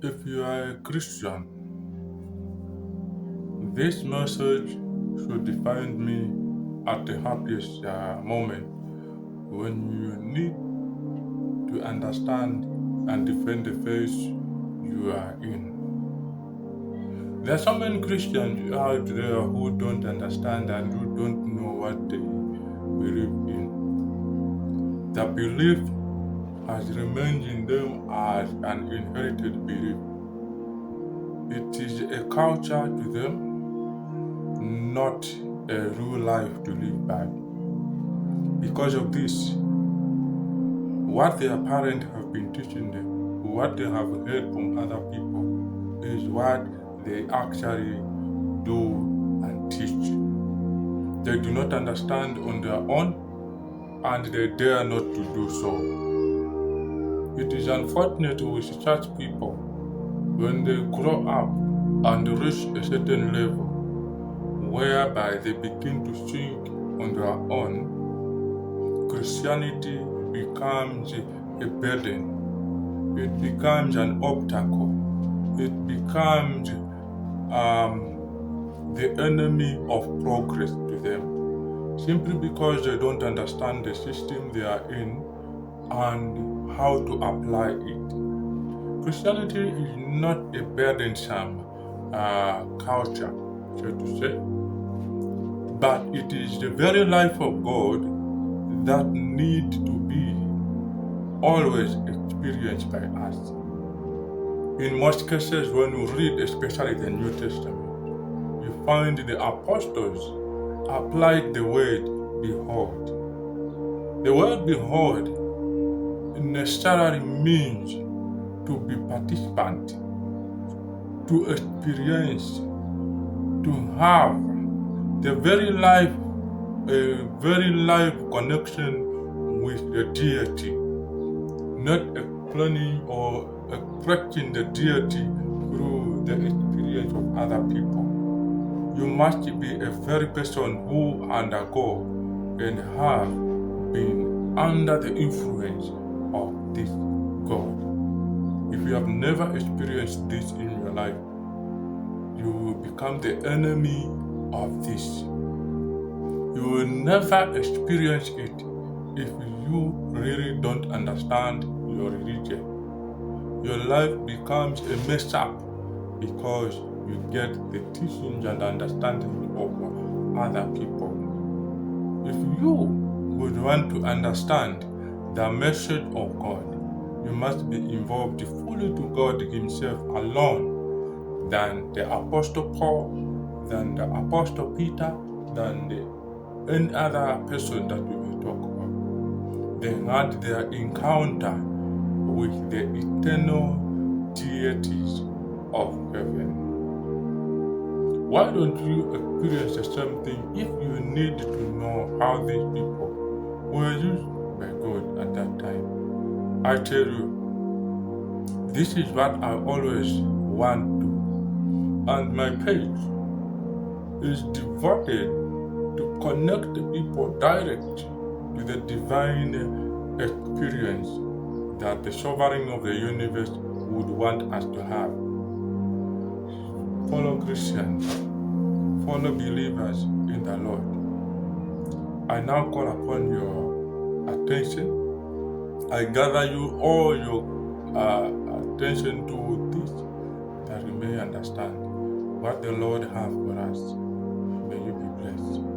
If you are a Christian, this message should define me at the happiest moment when you need to understand and defend the faith you are in. There are so many Christians out there who don't understand and who don't know what they believe in. The belief has remained in them as an inherited belief. It is a culture to them, not a real life to live by. Because of this, what their parents have been teaching them, what they have heard from other people, is what they actually do and teach. They do not understand on their own and they dare not to do so. It is unfortunate with such people when they grow up and reach a certain level whereby they begin to think on their own. Christianity becomes a burden. It becomes an obstacle. It becomes the enemy of progress to them, simply because they don't understand the system they are in and how to apply it. Christianity is not a burdensome culture, so to say, but it is the very life of God that need to be always experienced by us. In most cases, when you read especially the New Testament, you find the apostles applied the word behold. The word behold necessarily means to be participant, to experience, to have the very life, a very life connection with the deity, not explaining or expressing the deity through the experience of other people. You must be a very person who undergo and have been under the influence of this God. If you have never experienced this in your life, you will become the enemy of this. You will never experience it if you really don't understand your religion. Your life becomes a mess up because you get the teachings and understanding of other people. If you would want to understand the message of God, you must be involved fully to God Himself alone, than the Apostle Paul, than the Apostle Peter, than any other person that we will talk about. They had their encounter with the eternal deities of heaven. Why don't you experience the same thing if you need to know how these people were used by God at that time? I tell you, this is what I always want to. And my page is devoted to connect the people direct to the divine experience that the sovereign of the universe would want us to have. Fellow Christians, fellow believers in the Lord, I now call upon your attention. I gather you all your attention to this, that you may understand what the Lord has for us. May you be blessed.